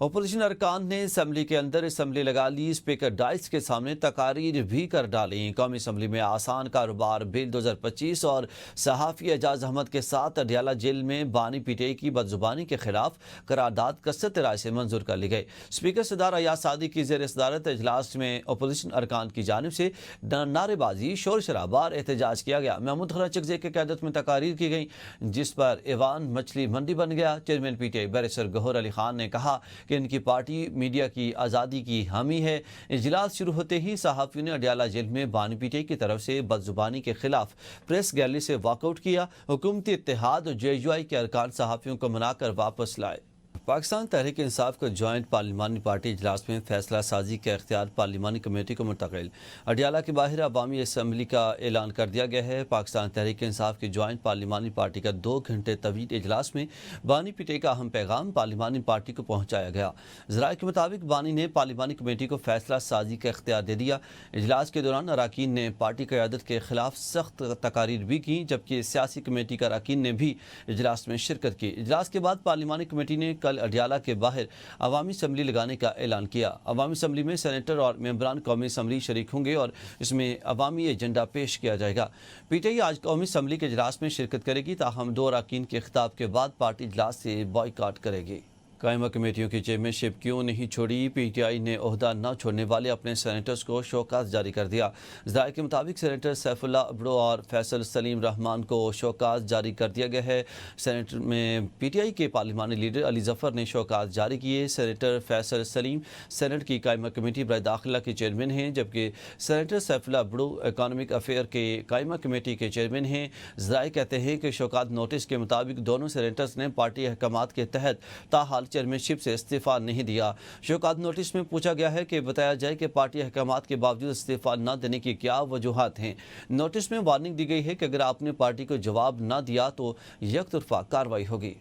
Opposition ارکان نے assembly کے اندر اسمبلی لگا لی، اسپیکر ڈائس کے سامنے تقاریر بھی کر ڈالیں۔ قومی اسمبلی میں آسان کاروبار بل 2025 اور صحافی اعجاز احمد کے ساتھ اڈیالہ جیل میں بانی پی ٹی آئی کی بدزبانی کے خلاف قرارداد کثرت رائے سے منظور کر لی گئی۔ اسپیکر صدر ایاز صادق کی زیر صدارت اجلاس میں اپوزیشن ارکان کی جانب سے نعرے بازی، شور شرابہ اور احتجاج کیا گیا۔ محمود خان چکزئی کی قیادت میں تقاریر کی گئی جس پر ایوان مچھلی منڈی بن گیا۔ Chairman P T I barrister Gohar Ali Khan نے کہا کہ ان کی پارٹی میڈیا کی آزادی کی حامی ہے۔ اجلاس شروع ہوتے ہی صحافیوں نے اڈیالہ جیل میں بانی پی ٹی آئی کی طرف سے بدزبانی کے خلاف پریس گیلری سے واک آؤٹ کیا۔ حکومتی اتحاد اور جے یو آئی کے ارکان صحافیوں کو منا کر واپس لائے۔ پاکستان تحریک انصاف کا جوائنٹ پارلیمانی پارٹی اجلاس میں فیصلہ سازی کا اختیار پارلیمانی کمیٹی کو منتقل۔ اڈیالہ کے باہر عوامی اسمبلی کا اعلان کر دیا گیا ہے۔ پاکستان تحریک انصاف کی جوائنٹ پارلیمانی پارٹی کا 2 گھنٹے طویل اجلاس میں بانی پی ٹی آئی کا اہم پیغام پارلیمانی پارٹی کو پہنچایا گیا۔ ذرائع کے مطابق بانی نے پارلیمانی کمیٹی کو فیصلہ سازی کا اختیار دے دیا۔ اجلاس کے دوران اراکین نے پارٹی قیادت کے خلاف سخت تقاریر بھی کی، جبکہ سیاسی کمیٹی کے اراکین نے بھی اجلاس میں شرکت کی۔ اجلاس کے بعد پارلیمانی کمیٹی نے کل اڈیالہ کے باہر عوامی اسمبلی لگانے کا اعلان کیا۔ عوامی اسمبلی میں سینیٹر اور ممبران قومی اسمبلی شریک ہوں گے اور اس میں عوامی ایجنڈا پیش کیا جائے گا۔ پی ٹی آئی آج قومی اسمبلی کے اجلاس میں شرکت کرے گی، تاہم 2 اراکین کے خطاب کے بعد پارٹی اجلاس سے بائیکاٹ کرے گی۔ قائمہ کمیٹیوں کی چیئرمین شپ کیوں نہیں چھوڑی؟ پی ٹی آئی نے عہدہ نہ چھوڑنے والے اپنے سینیٹرز کو شوکاز جاری کر دیا۔ ذرائع کے مطابق سینیٹر سیف اللہ ابڑو اور فیصل سلیم رحمان کو شوکاز جاری کر دیا گیا ہے۔ سینیٹ میں پی ٹی آئی کے پارلیمانی لیڈر علی ظفر نے شوکاز جاری کیے۔ سینیٹر فیصل سلیم سینیٹ کی قائمہ کمیٹی برائے داخلہ کے چیئرمین ہیں، جبکہ senator Saif Ullah Abro economic affair کے قائمہ کمیٹی کے چیئرمین ہیں۔ ذرائع کہتے ہیں کہ شوکاز نوٹس کے مطابق دونوں سینیٹرز نے پارٹی احکامات کے تحت تاحال چیئرمین شپ سے استعفیٰ نہیں دیا۔ شوکات نوٹس میں پوچھا گیا ہے کہ بتایا جائے کہ پارٹی احکامات کے باوجود استعفیٰ نہ دینے کی کیا وجوہات ہیں۔ نوٹس میں وارننگ دی گئی ہے کہ اگر آپ نے پارٹی کو جواب نہ دیا تو یک طرفہ کارروائی ہوگی۔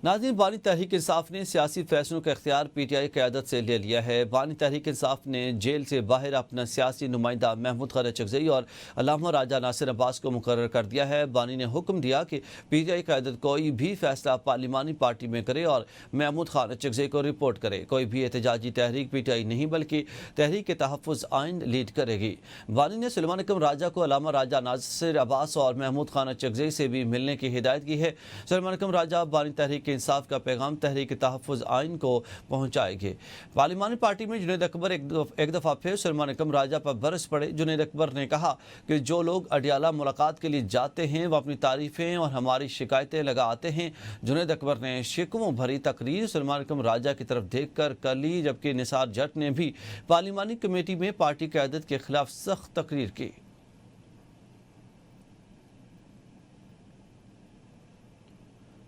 ناظرین، بانی تحریک انصاف نے سیاسی فیصلوں کا اختیار پی ٹی آئی قیادت سے لے لیا ہے۔ بانی تحریک انصاف نے جیل سے باہر اپنا سیاسی نمائندہ محمود خان چکزئی اور علامہ راجہ ناصر عباس کو مقرر کر دیا ہے۔ بانی نے حکم دیا کہ پی ٹی آئی قیادت کوئی بھی فیصلہ پارلیمانی پارٹی میں کرے اور محمود خان چکزئی کو رپورٹ کرے۔ کوئی بھی احتجاجی تحریک پی ٹی آئی نہیں بلکہ تحریک تحفظ آئین لیڈ کرے گی۔ بانی نے سلیمان اکرم راجہ کو علامہ راجہ ناصر عباس اور محمود خان چکزئی سے بھی ملنے کی ہدایت کی ہے۔ سلیمان اکرم راجہ بانی تحریک انصاف کا پیغام تحریک تحفظ آئین کو پہنچائے گے۔ پارلیمانی پارٹی میں جنید اکبر ایک دفعہ پھر سلیمان اکرم راجہ پر برس پڑے۔ جنید اکبر نے کہا کہ جو لوگ اڈیالہ ملاقات کے لیے جاتے ہیں وہ اپنی تعریفیں اور ہماری شکایتیں لگا آتے ہیں۔ جنید اکبر نے شکووں بھری تقریر سلیمان اکرم راجہ کی طرف دیکھ کر لی، جبکہ نثار جٹ نے بھی پارلیمانی کمیٹی میں پارٹی قیادت کے خلاف سخت تقریر کی۔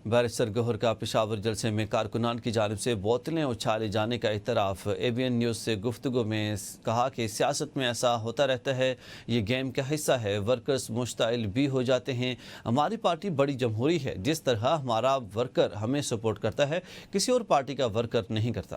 بیرسٹر گوہر کا پشاور جلسے میں کارکنان کی جانب سے بوتلیں اچھالے جانے کا اعتراف۔ اے بی این نیوز سے گفتگو میں کہا کہ سیاست میں ایسا ہوتا رہتا ہے، یہ گیم کا حصہ ہے، ورکرز مشتعل بھی ہو جاتے ہیں۔ ہماری پارٹی بڑی جمہوری ہے، جس طرح ہمارا ورکر ہمیں سپورٹ کرتا ہے کسی اور پارٹی کا ورکر نہیں کرتا۔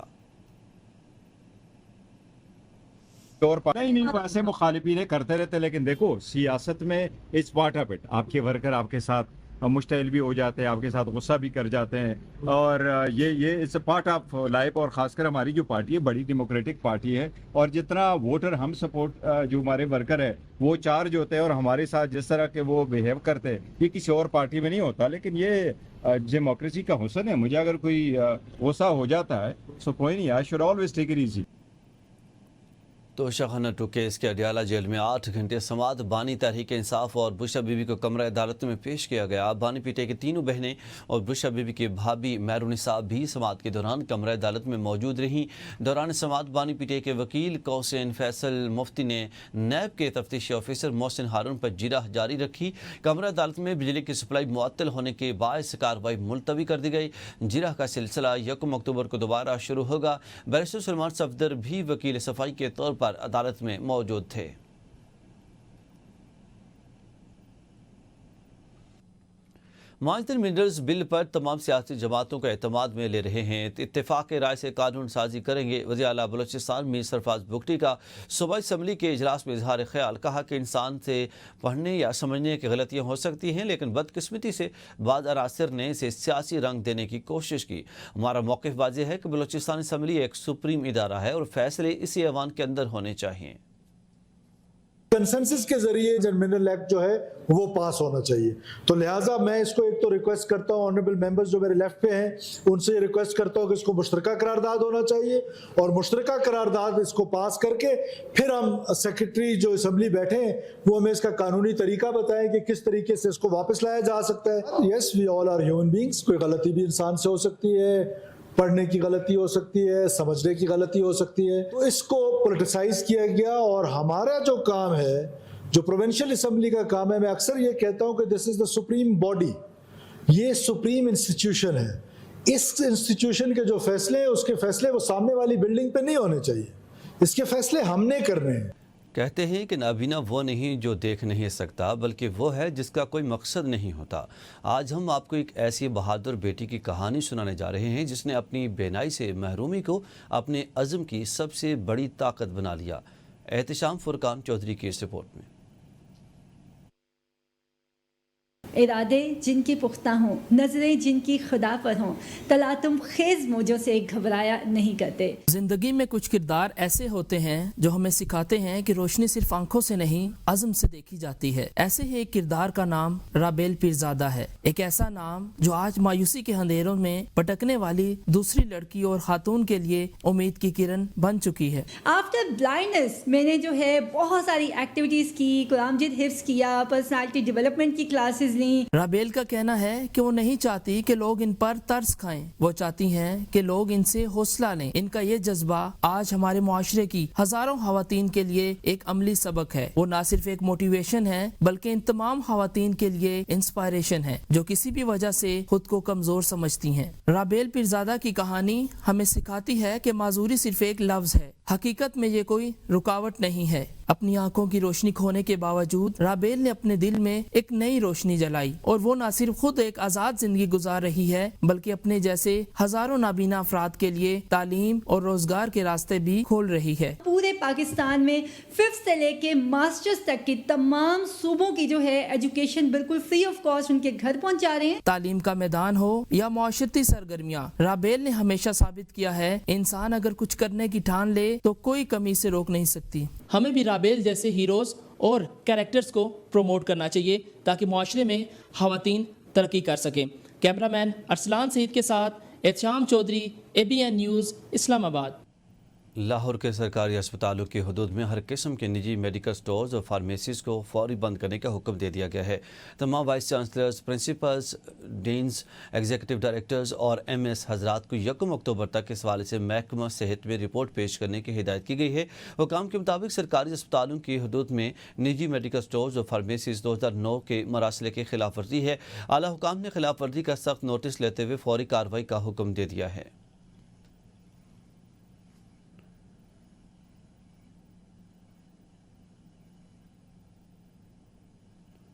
نہیں ایسے مخالفین کرتے رہتے، لیکن دیکھو سیاست میں اٹس پارٹ آف اٹ۔ آپ کے ورکر آپ کے ساتھ مشتعل بھی ہو جاتے ہیں، آپ کے ساتھ غصہ بھی کر جاتے ہیں، اور یہ it's a part of life. اور خاص کر ہماری جو پارٹی ہے بڑی ڈیموکریٹک پارٹی ہے، اور جتنا ووٹر ہم سپورٹ جو ہمارے ورکر ہے وہ چارج ہوتے ہیں، اور ہمارے ساتھ جس طرح کے وہ بیہیو کرتے ہیں یہ کسی اور پارٹی میں نہیں ہوتا۔ لیکن یہ ڈیموکریسی کا حسن ہے۔ مجھے اگر کوئی غصہ ہو جاتا ہے سو کوئی نہیں، I should always take it easy. تو شاہانہ 2 کیس کے اڈیالہ جیل میں 8 گھنٹے سماعت۔ بانی تحریک انصاف اور بشرا بی بی کو کمرہ عدالت میں پیش کیا گیا۔ بانی پی ٹی آئی کی تینوں بہنیں اور بشرا بی بی کی بھابھی مہرونسا بھی سماعت کے دوران کمرہ عدالت میں موجود رہیں۔ دوران سماعت بانی پی ٹی آئی کے وکیل کوسین فیصل مفتی نے نیب کے تفتیشی آفیسر محسن ہارون پر جرح جاری رکھی۔ کمرہ عدالت میں بجلی کی سپلائی معطل ہونے کے باعث کارروائی ملتوی کر دی گئی۔ جرح کا سلسلہ 1 اکتوبر کو دوبارہ شروع ہوگا۔ بیرسٹر سلمان صفدر بھی وکیل صفائی کے طور پر عدالت میں موجود تھے۔ معدن منرلز بل پر تمام سیاسی جماعتوں کو اعتماد میں لے رہے ہیں، اتفاق رائے سے قانون سازی کریں گے۔ وزیر اعلیٰ بلوچستان میر سرفراز بگٹی کا صوبائی اسمبلی کے اجلاس میں اظہار خیال، کہا کہ انسان سے پڑھنے یا سمجھنے کی غلطیاں ہو سکتی ہیں، لیکن بدقسمتی سے بعض عناصر نے اسے سیاسی رنگ دینے کی کوشش کی۔ ہمارا موقف واضح ہے کہ بلوچستان اسمبلی ایک سپریم ادارہ ہے اور فیصلے اسی ایوان کے اندر ہونے چاہیے۔ کنسنسس کے ذریعے جو منرل ایکٹ جو ہے وہ پاس ہونا چاہیے، تو لہٰذا میں اس کو ایک تو ریکویسٹ کرتا ہوں آنریبل ممبرز جو میرے لیفٹ پہ ہیں ان سے یہ ریکویسٹ کرتا ہوں کہ اس کو مشترکہ قرارداد ہونا چاہیے، اور مشترکہ قرارداد اس کو پاس کر کے پھر ہم سیکرٹری جو اسمبلی بیٹھے ہیں وہ ہمیں اس کا قانونی طریقہ بتائیں کہ کس طریقے سے اس کو واپس لایا جا سکتا ہے۔ یس وی آل آر ہیومن بینگس، کوئی غلطی بھی انسان سے ہو سکتی ہے، پڑھنے کی غلطی ہو سکتی ہے، سمجھنے کی غلطی ہو سکتی ہے، تو اس کو پولیٹیسائز کیا گیا، اور ہمارا جو کام ہے جو پروونشل اسمبلی کا کام ہے، میں اکثر یہ کہتا ہوں کہ دس از دا سپریم باڈی، یہ سپریم انسٹیٹیوشن ہے، اس انسٹیٹیوشن کے جو فیصلے ہیں اس کے فیصلے وہ سامنے والی بلڈنگ پہ نہیں ہونے چاہیے، اس کے فیصلے ہم نے کرنے ہیں۔ کہتے ہیں کہ نابینا وہ نہیں جو دیکھ نہیں سکتا، بلکہ وہ ہے جس کا کوئی مقصد نہیں ہوتا۔ آج ہم آپ کو ایک ایسی بہادر بیٹی کی کہانی سنانے جا رہے ہیں جس نے اپنی بینائی سے محرومی کو اپنے عزم کی سب سے بڑی طاقت بنا لیا۔ احتشام فرقان چودھری کی اس رپورٹ میں۔ ارادے جن کی پختہ ہوں، نظریں جن کی خدا پر ہوں، تلاطم خیز موجوں سے گھبرایا نہیں کرتے۔ زندگی میں کچھ کردار ایسے ہوتے ہیں جو ہمیں سکھاتے ہیں کہ روشنی صرف آنکھوں سے نہیں عزم سے دیکھی جاتی ہے۔ ایسے ہی ایک کردار کا نام رابیل پیرزادہ ہے، ایک ایسا نام جو آج مایوسی کے اندھیروں میں بھٹکنے والی دوسری لڑکی اور خاتون کے لیے امید کی کرن بن چکی ہے۔ آفٹر بلائنڈنس میں نے جو ہے بہت ساری ایکٹیویٹیز کی، قرآن مجید حفظ کیا، پرسنالٹی ڈیولپمنٹ کی کلاسز لیں۔ رابیل کا کہنا ہے کہ وہ نہیں چاہتی کہ لوگ ان پر ترس کھائیں، وہ چاہتی ہیں کہ لوگ ان سے حوصلہ لیں۔ ان کا یہ جذبہ آج ہمارے معاشرے کی ہزاروں خواتین کے لیے ایک عملی سبق ہے۔ وہ نہ صرف ایک موٹیویشن ہے بلکہ ان تمام خواتین کے لیے انسپائریشن ہے جو کسی بھی وجہ سے خود کو کمزور سمجھتی ہیں۔ رابیل پیرزادہ کی کہانی ہمیں سکھاتی ہے کہ معذوری صرف ایک لفظ ہے، حقیقت میں یہ کوئی رکاوٹ نہیں ہے۔ اپنی آنکھوں کی روشنی کھونے کے باوجود رابیل نے اپنے دل میں ایک نئی روشنی جلائی، اور وہ نہ صرف خود ایک آزاد زندگی گزار رہی ہے بلکہ اپنے جیسے ہزاروں نابینا افراد کے لیے تعلیم اور روزگار کے راستے بھی کھول رہی ہے۔ پورے پاکستان میں 5th سے لے کے ماسٹرز تک کی تمام صوبوں کی جو ہے ایجوکیشن بالکل فری آف کاسٹ ان کے گھر پہنچا رہے ہیں۔ تعلیم کا میدان ہو یا معاشرتی سرگرمیاں، رابیل نے ہمیشہ ثابت کیا ہے انسان اگر کچھ کرنے کی ٹھان لے تو کوئی کمی سے روک نہیں سکتی۔ ہمیں بھی رابیل جیسے ہیروز اور کریکٹرز کو پروموٹ کرنا چاہیے تاکہ معاشرے میں خواتین ترقی کر سکیں۔ کیمرہ مین ارسلان سعید کے ساتھ احتشام چودھری، ABN نیوز، اسلام آباد۔ لاہور کے سرکاری اسپتالوں کی حدود میں ہر قسم کے نجی میڈیکل سٹورز اور فارمیسیز کو فوری بند کرنے کا حکم دے دیا گیا ہے۔ تمام vice chancellors, principles, deans, executive directors اور MS حضرات کو 1 اکتوبر تک اس حوالے سے محکمہ صحت میں رپورٹ پیش کرنے کی ہدایت کی گئی ہے۔ حکام کے مطابق سرکاری اسپتالوں کی حدود میں نجی میڈیکل سٹورز اور فارمیسیز 2009 کے مراسلے کی خلاف ورزی ہے۔ اعلیٰ حکام نے خلاف ورزی کا سخت نوٹس لیتے ہوئے فوری کارروائی کا حکم دے دیا ہے۔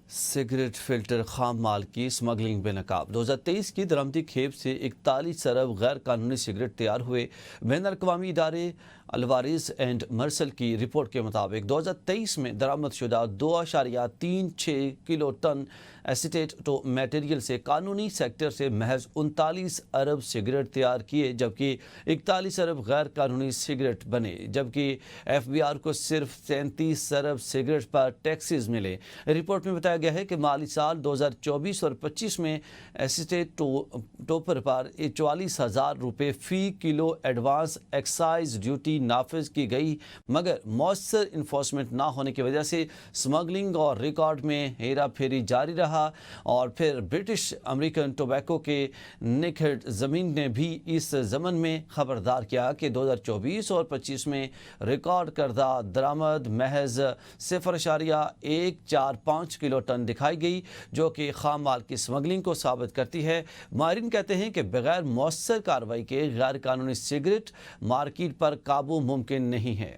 سگریٹ فلٹر خام مال کی اسمگلنگ بے نقاب۔ 2023 کی درآمدی کھیپ سے 41 ارب غیر قانونی سگریٹ تیار ہوئے۔ بین الاقوامی ادارے الوارز اینڈ مرسل کی رپورٹ کے مطابق 2023 میں درآمد شدہ 2.36 کلو ٹن ایسیٹیٹ ٹو میٹیریل سے قانونی سیکٹر سے محض 39 ارب سگریٹ تیار کیے، جبکہ 41 ارب غیر قانونی سگریٹ بنے، جبکہ FBR کو صرف 37 ارب سگریٹ پر ٹیکسز ملے۔ رپورٹ میں بتایا گیا ہے کہ مالی سال 2024 اور 25 میں ایسیٹیٹ ٹوپر پر 44,000 روپے فی کلو ایڈوانس ایکسائز ڈیوٹی نافذ کی گئی، مگر مؤثر انفورسمنٹ نہ ہونے کی وجہ سے اسمگلنگ اور ریکارڈ میں ہیرا پھیری جاری رہا۔ اور پھر برٹش امریکن ٹوبیکو کے نکہڈ زمین نے بھی اس ضمن میں خبردار کیا کہ 2024 اور 25 میں ریکارڈ کردہ درآمد محض 0.145 کلو ٹن دکھائی گئی، جو کہ خام مال کی اسمگلنگ کو ثابت کرتی ہے۔ ماہرین کہتے ہیں کہ بغیر مؤثر کارروائی کے غیر قانونی سگریٹ مارکیٹ پر قابو ممکن نہیں ہے۔